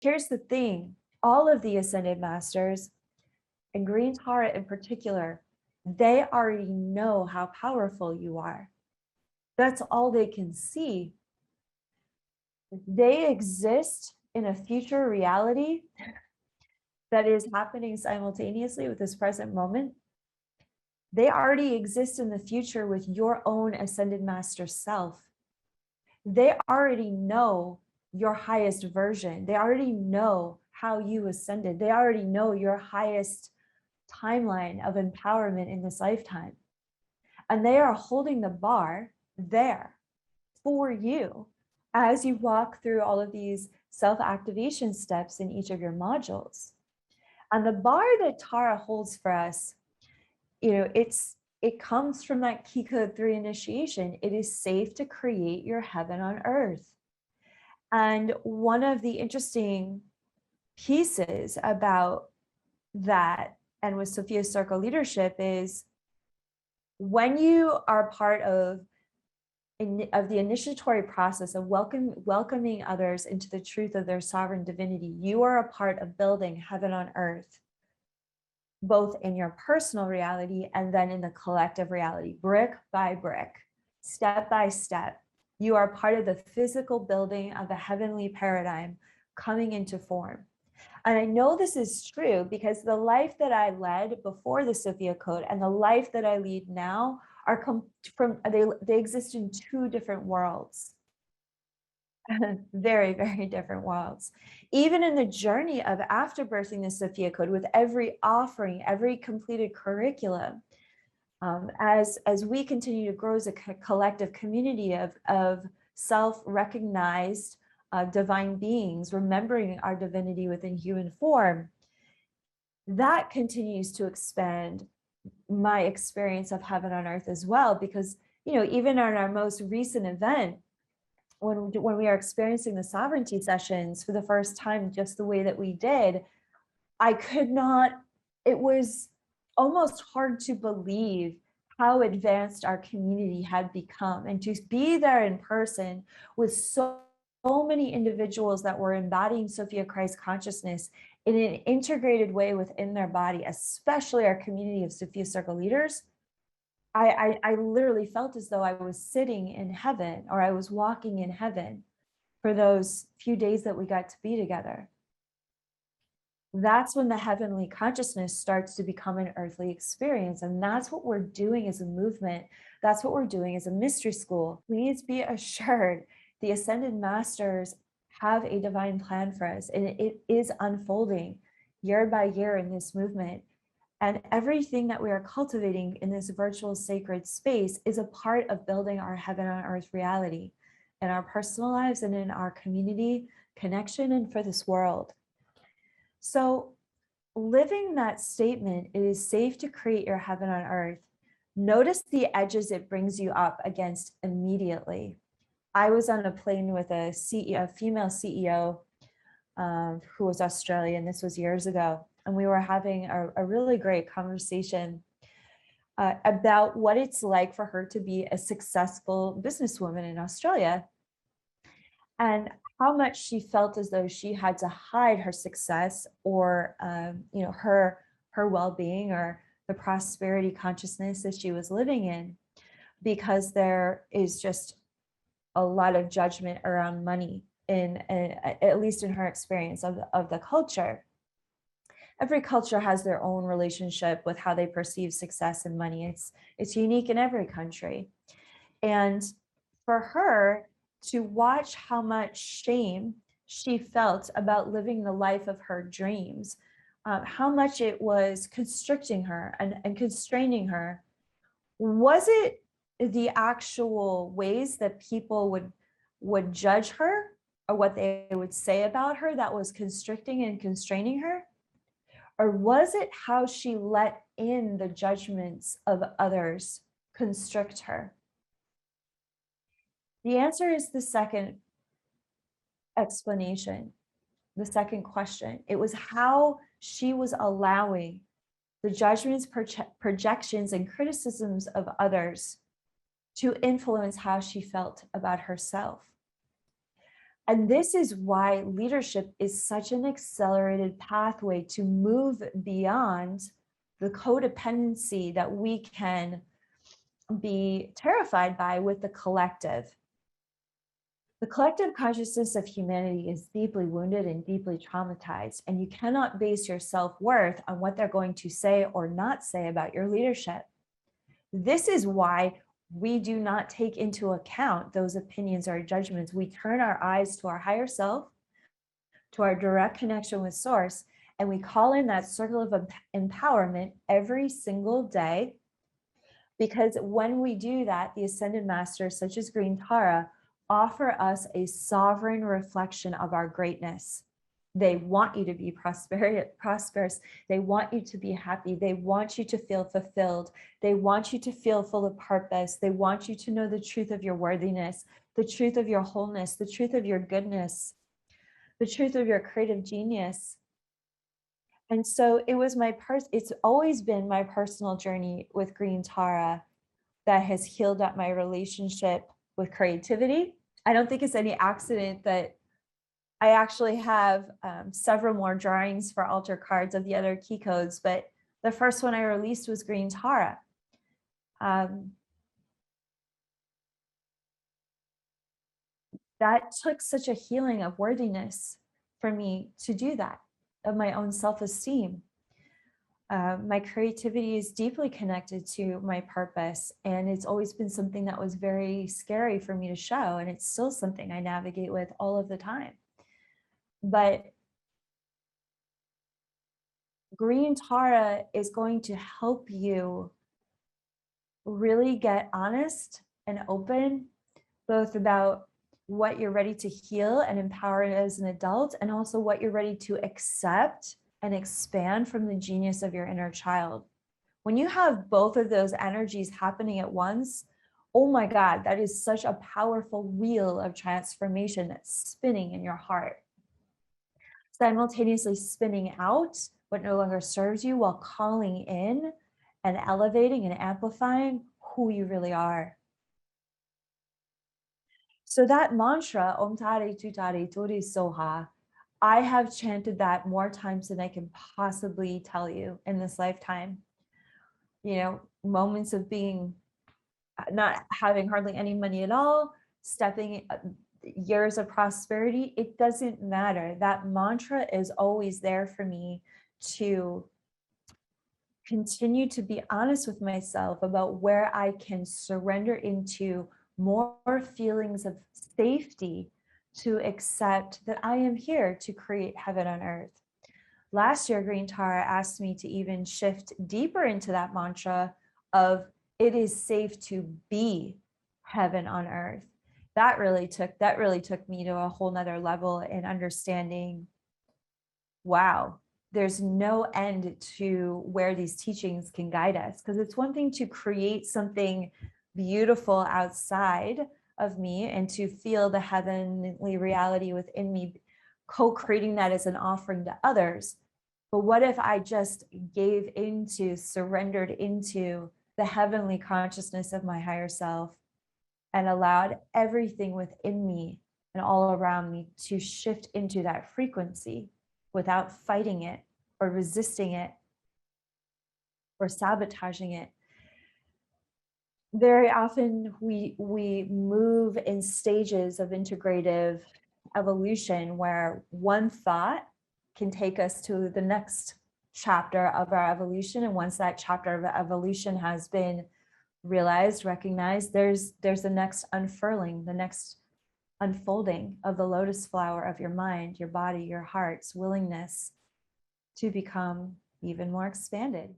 Here's the thing, all of the ascended masters, and Green Tara in particular, they already know how powerful you are. That's all they can see. They exist in a future reality that is happening simultaneously with this present moment. They already exist in the future with your own ascended master self. They already know your highest version. They already know how you ascended. They already know your highest timeline of empowerment in this lifetime. And they are holding the bar there for you as you walk through all of these self-activation steps in each of your modules. And the bar that Tara holds for us, it comes from that key code 3 initiation. It is safe to create your heaven on earth. And one of the interesting pieces about that, and with Sophia's circle leadership, is when you are part of the initiatory process of welcoming others into the truth of their sovereign divinity, you are a part of building heaven on earth, both in your personal reality and then in the collective reality, brick by brick, step by step. You are part of the physical building of the heavenly paradigm coming into form. And I know this is true because the life that I led before the Sophia Code and the life that I lead now are they exist in two different worlds. Very, very different worlds. Even in the journey of after birthing the Sophia Code, with every offering, every completed curriculum, as we continue to grow as a collective community of self-recognized divine beings, remembering our divinity within human form, that continues to expand my experience of heaven on earth as well. Because, even on our most recent event, when we are experiencing the sovereignty sessions for the first time, just the way that we did, it was almost hard to believe how advanced our community had become. And to be there in person with so many individuals that were embodying Sophia Christ consciousness in an integrated way within their body, especially our community of Sophia Circle leaders, I literally felt as though I was sitting in heaven, or I was walking in heaven for those few days that we got to be together. That's when the heavenly consciousness starts to become an earthly experience. And that's what we're doing as a movement. That's what we're doing as a mystery school. Please be assured the Ascended Masters have a divine plan for us, and it is unfolding year by year in this movement. And everything that we are cultivating in this virtual sacred space is a part of building our heaven on earth reality in our personal lives and in our community connection and for this world. So living that statement, it is safe to create your heaven on earth. Notice the edges it brings you up against immediately. I was on a plane with a female CEO who was Australian. This was years ago. And we were having a really great conversation about what it's like for her to be a successful businesswoman in Australia, and how much she felt as though she had to hide her success or her well-being or the prosperity consciousness that she was living in, because there is just a lot of judgment around money at least in her experience of the culture. Every culture has their own relationship with how they perceive success and money. It's unique in every country. And for her to watch how much shame she felt about living the life of her dreams, how much it was constricting her and constraining her. Was it the actual ways that people would judge her or what they would say about her that was constricting and constraining her? Or was it how she let in the judgments of others constrict her? The answer is the second explanation, the second question. It was how she was allowing the judgments, projections, and criticisms of others to influence how she felt about herself. And this is why leadership is such an accelerated pathway to move beyond the codependency that we can be terrified by with the collective. The collective consciousness of humanity is deeply wounded and deeply traumatized, and you cannot base your self-worth on what they're going to say or not say about your leadership. This is why we do not take into account those opinions or judgments. We turn our eyes to our higher self, to our direct connection with source, and we call in that circle of empowerment every single day. Because when we do that, the ascended masters, such as Green Tara, offer us a sovereign reflection of our greatness. They want you to be prosperous. They want you to be happy. They want you to feel fulfilled. They want you to feel full of purpose. They want you to know the truth of your worthiness, the truth of your wholeness, the truth of your goodness, the truth of your creative genius. And so it's always been my personal journey with Green Tara that has healed up my relationship with creativity. I don't think it's any accident that I actually have several more drawings for altar cards of the other key codes, but the first one I released was Green Tara. That took such a healing of worthiness for me to do that, of my own self-esteem. My creativity is deeply connected to my purpose, and it's always been something that was very scary for me to show, and it's still something I navigate with all of the time. But Green Tara is going to help you really get honest and open, both about what you're ready to heal and empower as an adult, and also what you're ready to accept and expand from the genius of your inner child. When you have both of those energies happening at once, oh my God, that is such a powerful wheel of transformation that's spinning in your heart, simultaneously spinning out what no longer serves you while calling in and elevating and amplifying who you really are. So that mantra, Om Tare Tutare Tori Soha, I have chanted that more times than I can possibly tell you in this lifetime. You know, moments of being not having hardly any money at all, stepping years of prosperity, it doesn't matter. That mantra is always there for me to continue to be honest with myself about where I can surrender into more feelings of safety to accept that I am here to create heaven on earth. Last year, Green Tara asked me to even shift deeper into that mantra of it is safe to be heaven on earth. That really took me to a whole nother level in understanding, wow, there's no end to where these teachings can guide us. Because it's one thing to create something beautiful outside of me and to feel the heavenly reality within me, co-creating that as an offering to others. But what if I just gave into, surrendered into the heavenly consciousness of my higher self and allowed everything within me and all around me to shift into that frequency without fighting it or resisting it or sabotaging it? Very often we move in stages of integrative evolution where one thought can take us to the next chapter of our evolution. And once that chapter of evolution has been realized, recognized, there's the next unfurling, the next unfolding of the lotus flower of your mind, your body, your heart's willingness to become even more expanded.